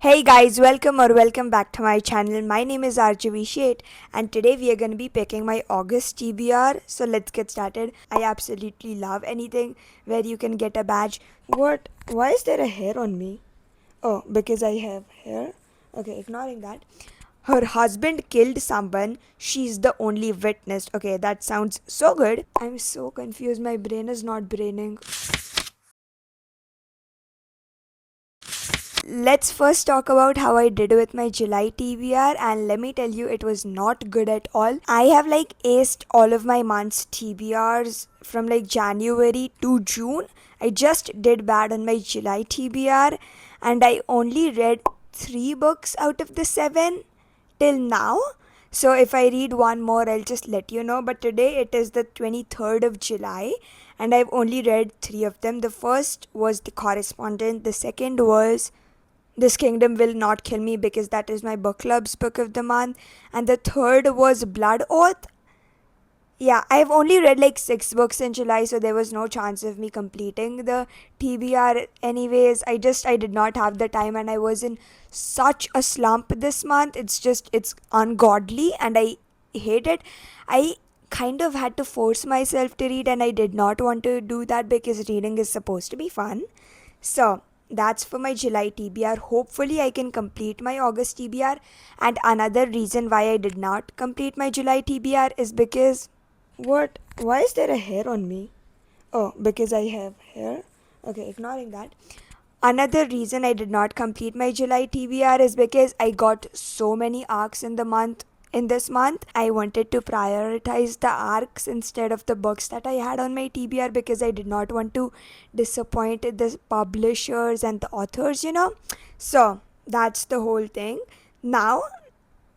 Hey guys, welcome back to my channel. My name is Arjavishet and today we are going to be picking my August TBR. So let's get started. I absolutely love anything where you can get a badge. What? Why is there a hair on me? Oh, because I have hair? Okay, ignoring that. Her husband killed someone. She's the only witness. Okay, that sounds so good. I'm so confused. My brain is not braining. Let's first talk about how I did with my July TBR, and let me tell you, it was not good at all. I have aced all of my months TBRs from January to June. I just did bad on my July TBR, and I only read 3 books out of the 7 till now. So if I read one more, I'll just let you know. But today it is the 23rd of July, and I've only read 3 of them. The first was The Correspondent, the second was This Kingdom Will Not Kill Me because that is my book club's book of the month. And the third was Blood Oath. Yeah, I've only read 6 books in July, so there was no chance of me completing the TBR anyways. I did not have the time and I was in such a slump this month. It's ungodly and I hate it. I kind of had to force myself to read and I did not want to do that because reading is supposed to be fun. So that's for my July TBR. Hopefully, I can complete my August TBR. And another reason why I did not complete my July TBR is because. What? Why is there a hair on me? Oh, because I have hair? Okay, ignoring that. Another reason I did not complete my July TBR is because I got so many arcs in this month. I wanted to prioritize the arcs instead of the books that I had on my TBR because I did not want to disappoint the publishers and the authors. So that's the whole thing. Now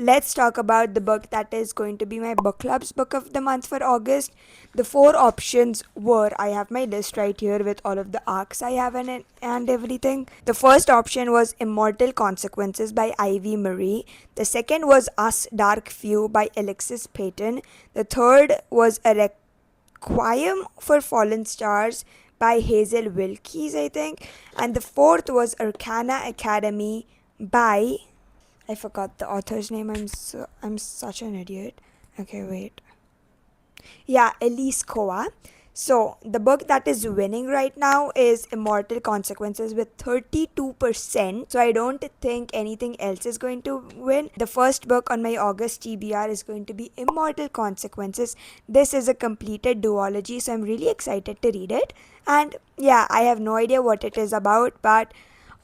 let's talk about the book that is going to be my book club's book of the month for August. The 4 options were, I have my list right here with all of the arcs I have in it and everything. The first option was Immortal Consequences by Ivy Marie. The second was Us Dark Few by Alexis Payton. The third was A Requiem for Fallen Stars by Hazel Wilkes, I think. And the fourth was Arcana Academy by, I forgot the author's name. I'm such an idiot. Okay, wait. Yeah, Elise Koa. So the book that is winning right now is Immortal Consequences with 32%. So I don't think anything else is going to win. The first book on my August TBR is going to be Immortal Consequences. This is a completed duology, so I'm really excited to read it. And yeah, I have no idea what it is about, but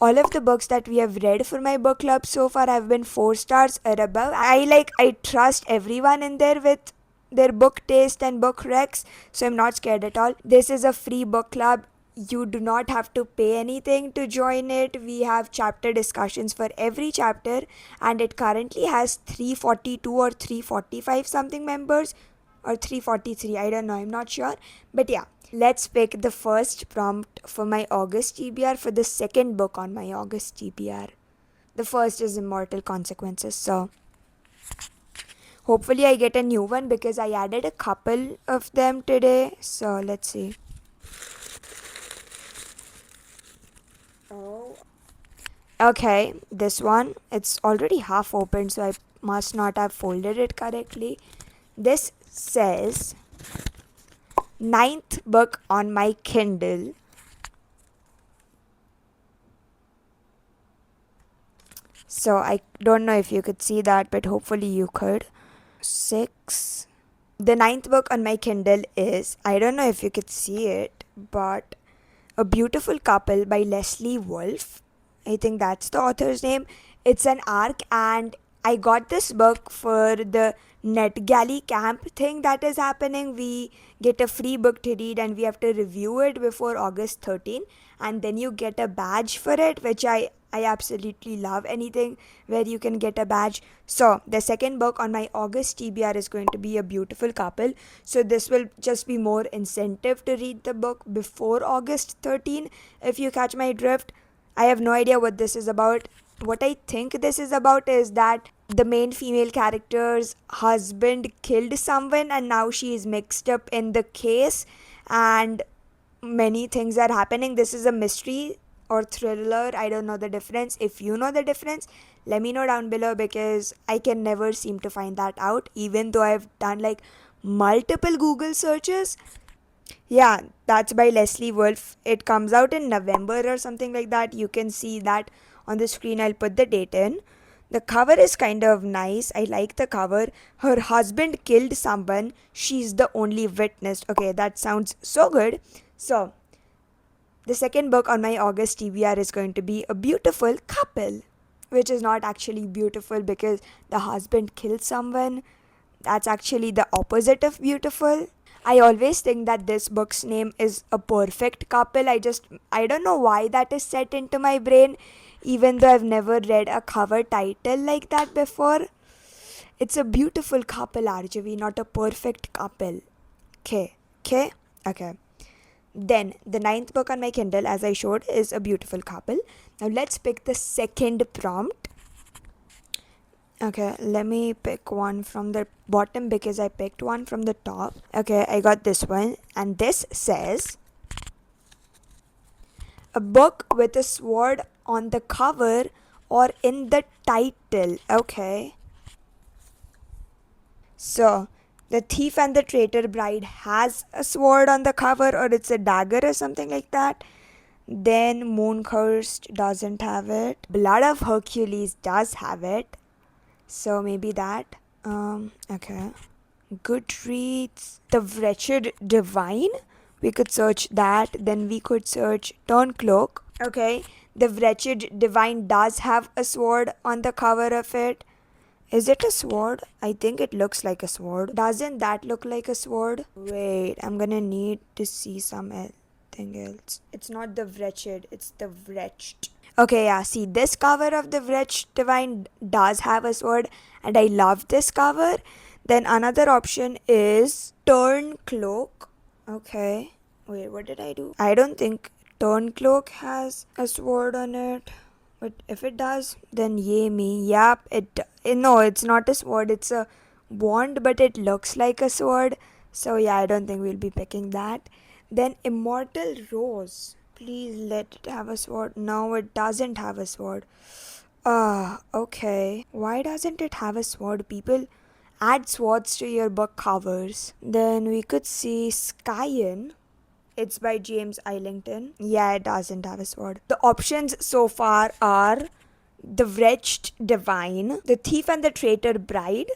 all of the books that we have read for my book club so far have been 4 stars or above. I trust everyone in there with their book taste and book recs, so I'm not scared at all. This is a free book club. You do not have to pay anything to join it. We have chapter discussions for every chapter, and it currently has 342 or 345 something members, or 343. I don't know, I'm not sure. But yeah, let's pick the first prompt for my August TBR for the second book on my August TBR. The first is Immortal Consequences. So hopefully I get a new one because I added a couple of them today. So let's see. Oh. Okay, this one, it's already half open, so I must not have folded it correctly. This says ninth book on my Kindle. So I don't know if you could see that, but hopefully you could. 6. The ninth book on my Kindle is, I don't know if you could see it, but A Beautiful Couple by Leslie Wolfe. I think that's the author's name. It's an arc, and I got this book for the NetGalley camp thing that is happening. We get a free book to read and we have to review it before August 13, and then you get a badge for it, which I absolutely love anything where you can get a badge. So the second book on my August TBR is going to be A Beautiful Couple. So this will just be more incentive to read the book before August 13, if you catch my drift. I have no idea what this is about. What I think this is about is that the main female character's husband killed someone and now she is mixed up in the case, and many things are happening. This is a mystery or thriller. I don't know the difference. If you know the difference, let me know down below, because I can never seem to find that out, even though I've done like multiple Google searches. Yeah, that's by Leslie Wolf. It comes out in November or something like that. You can see that on the screen. I'll put the date in. The cover is kind of nice. I like the cover. Her husband killed someone. She's the only witness. Okay, that sounds so good. So, the second book on my August TBR is going to be A Beautiful Couple, which is not actually beautiful because the husband killed someone. That's actually the opposite of beautiful. I always think that this book's name is A Perfect Couple. I don't know why that is set into my brain, even though I've never read a cover title like that before. It's a beautiful couple, RJV, not a perfect couple. Okay, okay, okay. Then the ninth book on my Kindle, as I showed, is A Beautiful Couple. Now let's pick the second prompt. Okay, let me pick one from the bottom because I picked one from the top. Okay, I got this one, and this says a book with a sword on the cover or in the title. Okay. So, The Thief and the Traitor Bride has a sword on the cover, or it's a dagger or something like that. Then Mooncursed doesn't have it. Blood of Hercules does have it. So maybe that. Okay. Goodreads. The Wretched Divine. We could search that. Then we could search Turncloak. Okay. The Wretched Divine does have a sword on the cover of it. Is it a sword? I think it looks like a sword. Doesn't that look like a sword? Wait, I'm gonna need to see something else. It's not the Wretched, it's the Wretched. Okay, yeah, see, this cover of the Wretched Divine does have a sword, and I love this cover. Then another option is Turncloak. Okay. Wait, what did I do? I don't think Turncloak has a sword on it. But if it does, then yay me. Yep, no, it's not a sword. It's a wand, but it looks like a sword. So yeah, I don't think we'll be picking that. Then Immortal Rose. Please let it have a sword. No, it doesn't have a sword. Okay. Why doesn't it have a sword? People add swords to your book covers. Then we could see Skyen. It's by James Islington. Yeah, it doesn't have a sword. The options so far are The Wretched Divine, The Thief and the Traitor Bride.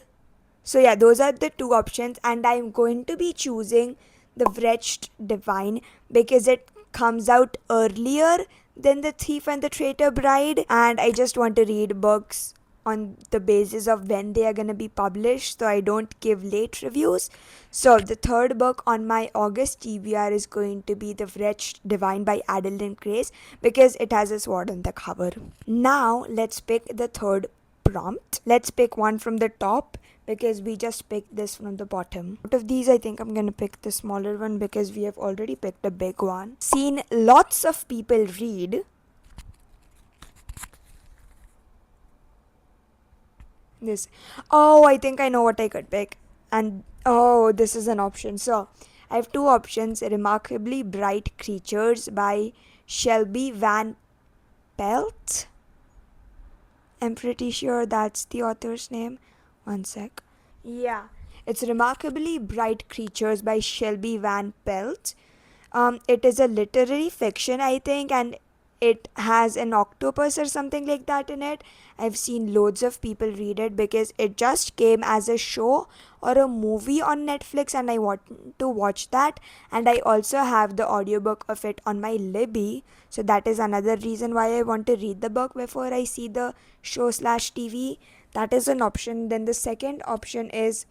So yeah, those are the two options, and I'm going to be choosing The Wretched Divine because it comes out earlier than The Thief and the Traitor Bride, and I just want to read books on the basis of when they are going to be published, so I don't give late reviews. So the third book on my August TBR is going to be The Wretched Divine by Adeline Grace because it has a sword on the cover. Now let's pick the third prompt. Let's pick one from the top because we just picked this from the bottom. Out of these, I think I'm gonna pick the smaller one because we have already picked a big one. Seen lots of people read. This. Oh, I think I know what I could pick. And oh, this is an option. So I have two options. Remarkably Bright Creatures by Shelby Van Pelt. I'm pretty sure that's the author's name. One sec. Yeah, it's Remarkably Bright Creatures by Shelby Van Pelt. It is a literary fiction, I think, and it has an octopus or something like that in it. I've seen loads of people read it because it just came as a show or a movie on Netflix, and I want to watch that. And I also have the audiobook of it on my Libby, so that is another reason why I want to read the book before I see the show/TV. That is an option. Then the second option is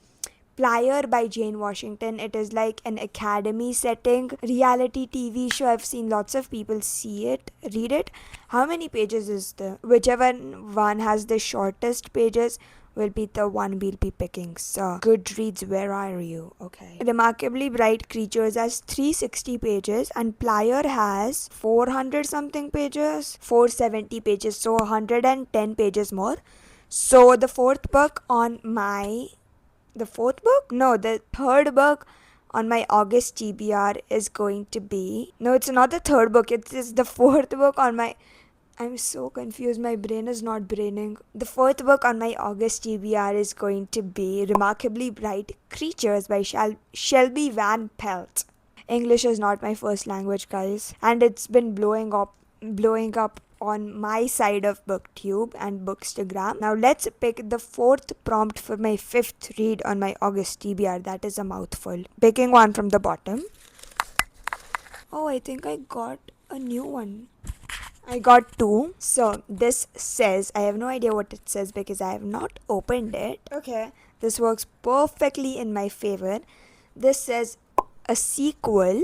Plier by Jane Washington. It is like an academy setting reality TV show. I've seen lots of people read it. How many pages is whichever one has the shortest pages will be the one we'll be picking. So Goodreads, where are you? Okay. Remarkably Bright Creatures has 360 pages and Plier has 400 something pages, 470 pages, so 110 pages more. So the third book on my August TBR is going to be. No, it's not the third book, it is the fourth book on my. I'm so confused, my brain is not braining. The fourth book on my August TBR is going to be Remarkably Bright Creatures by Shelby Van Pelt. English is not my first language, guys, and it's been blowing up on my side of Booktube and Bookstagram. Now let's pick the fourth prompt for my fifth read on my August TBR. That is a mouthful. Picking one from the bottom. Oh, I think I got a new one. I got two. So this says, I have no idea what it says because I have not opened it. Okay, this works perfectly in my favor. This says a sequel,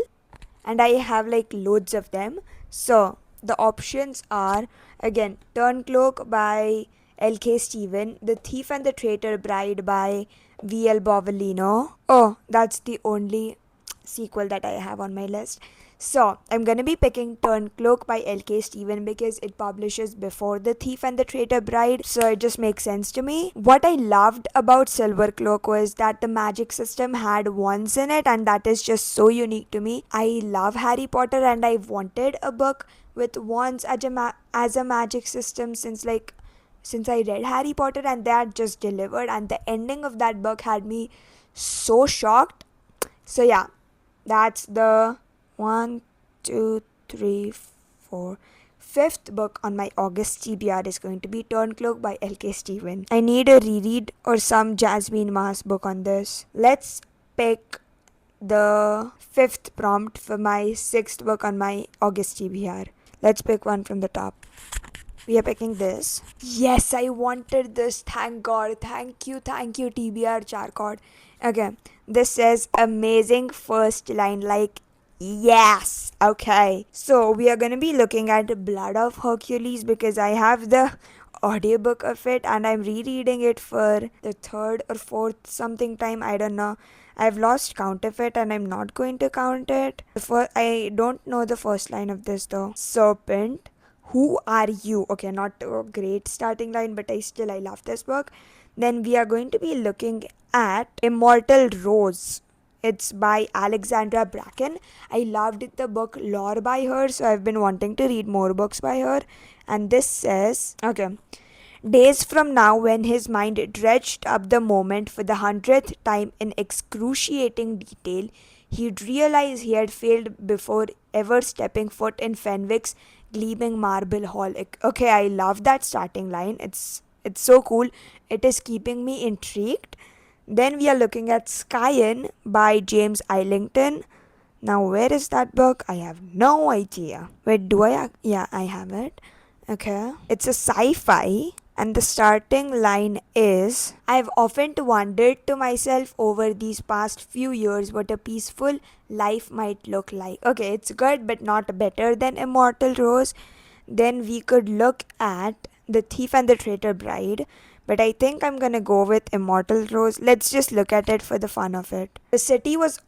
and I have like loads of them. So the options are, again, Turncloak by L.K. Stephen, The Thief and the Traitor Bride by V.L. Bovalino. Oh, that's the only sequel that I have on my list. So I'm gonna be picking Turncloak by L.K. Stephen because it publishes before The Thief and the Traitor Bride, so it just makes sense to me. What I loved about Silvercloak was that the magic system had wands in it, and that is just so unique to me. I love Harry Potter, and I wanted a book with wands as a magic system since I read Harry Potter, and that just delivered, and the ending of that book had me so shocked. So yeah, that's the 1, 2, 3, 4, fifth book on my August TBR is going to be Turncloak by L.K. Stephen. I need a reread or some Jasmine Maas book on this. Let's pick the fifth prompt for my sixth book on my August TBR. Let's pick one from the top. We are picking this. Yes, I wanted this. Thank God. Thank you, TBR JAR. Okay, this says amazing first line, like, yes. Okay, so we are gonna be looking at Blood of Hercules because I have the audiobook of it and I'm rereading it for the third or fourth something time. I don't know. I've lost count of it and I'm not going to count it. I don't know the first line of this though. Serpent, who are you? Okay, not a great starting line, but I love this book. Then we are going to be looking at Immortal Rose. It's by Alexandra Bracken. I loved the book Lore by her, so I've been wanting to read more books by her. And this says, okay, days from now, when his mind dredged up the moment for the 100th time in excruciating detail, he'd realize he had failed before ever stepping foot in Fenwick's gleaming marble hall. Okay, I love that starting line. It's so cool. It is keeping me intrigued. Then we are looking at Skyen by James Islington. Now, where is that book? I have no idea. Wait, yeah, I have it. Okay. It's a sci-fi. And the starting line is, I've often wondered to myself over these past few years what a peaceful life might look like. Okay, it's good but not better than Immortal Rose. Then we could look at The Thief and the Traitor Bride. But I think I'm gonna go with Immortal Rose. Let's just look at it for the fun of it. The city was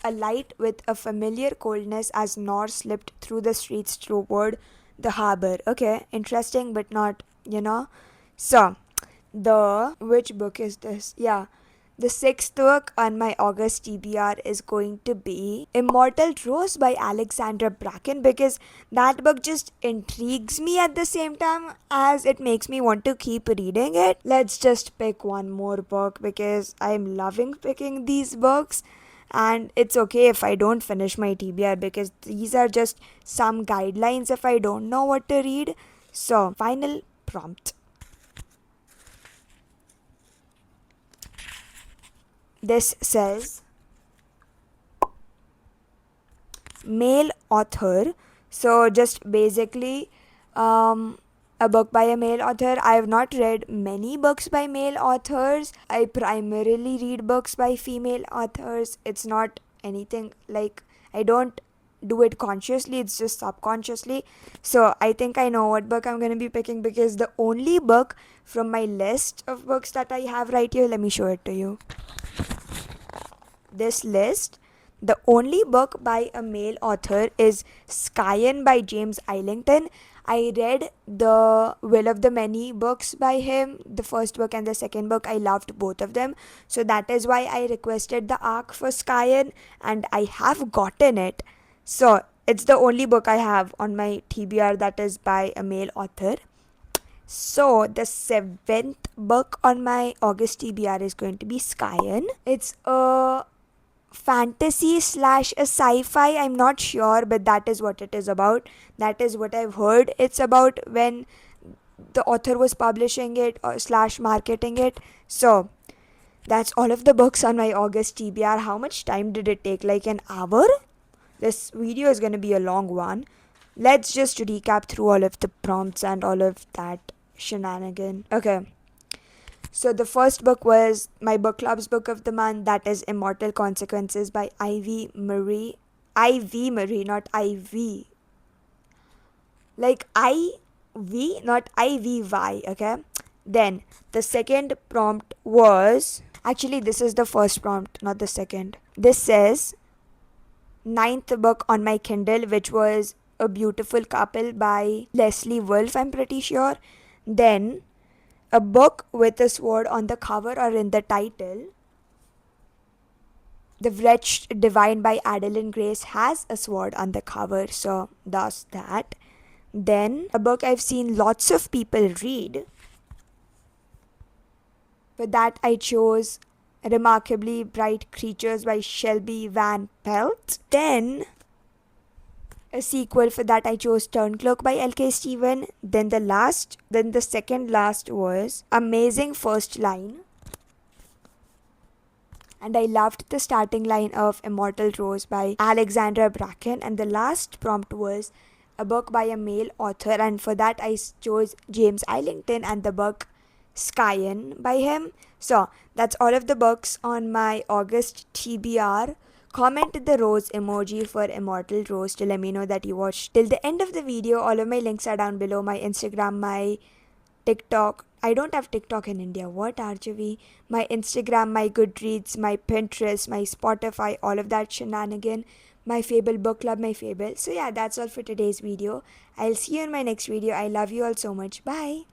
alight with a familiar coldness as Nor slipped through the streets toward the harbor. Okay, interesting but not, So, which book is this? Yeah. The sixth book on my August TBR is going to be Immortal Rose by Alexandra Bracken because that book just intrigues me at the same time as it makes me want to keep reading it. Let's just pick one more book because I'm loving picking these books, and it's okay if I don't finish my TBR because these are just some guidelines if I don't know what to read. So, final prompt. This says male author. So just basically a book by a male author. I have not read many books by male authors. I primarily read books by female authors. It's not anything like, I don't do it consciously, it's just subconsciously. So I think I know what book I'm going to be picking because the only book from my list of books that I have right here, let me show it to you. This list, The only book by a male author is Skyen by James Islington. I read the Will of the Many books by him, the first book and the second book. I loved both of them. So that is why I requested the arc for Skyen, and I have gotten it. So it's the only book I have on my TBR that is by a male author. So the seventh book on my August TBR is going to be Skyen. It's a fantasy slash a sci-fi, I'm not sure, but that is what it is about. That is what I've heard it's about when the author was publishing it or slash marketing it. So that's all of the books on my August TBR. How much time did it take? Like an hour? This video is going to be a long one. Let's just recap through all of the prompts and all of that shenanigan. Okay, so the first book was my book club's book of the month, that is Immortal Consequences by Ivy Marie. Ivy Marie, not IV. Like IV, not IVY, okay? Then the second prompt was, actually this is the first prompt, not the second. This says ninth book on my Kindle, which was A Beautiful Couple by Leslie Wolfe, I'm pretty sure. Then a book with a sword on the cover or in the title. The Wretched Divine by Adeline Grace has a sword on the cover, so that's that. Then a book I've seen lots of people read. For that I chose Remarkably Bright Creatures by Shelby Van Pelt. Then a sequel for that I chose Turncloak by L.K. Stephen. Then the second last was Amazing First Line. And I loved the starting line of Immortal Rose by Alexandra Bracken. And the last prompt was a book by a male author, and for that I chose James Islington and the book Skyen by him. So that's all of the books on my August TBR. Comment the rose emoji for Immortal Rose to let me know that you watched till the end of the video. All of my links are down below. My Instagram, my TikTok. I don't have TikTok in India. What, RJV? My Instagram, my Goodreads, my Pinterest, my Spotify, all of that shenanigan. My Fable book club, my Fable. So yeah, that's all for today's video. I'll see you in my next video. I love you all so much. Bye.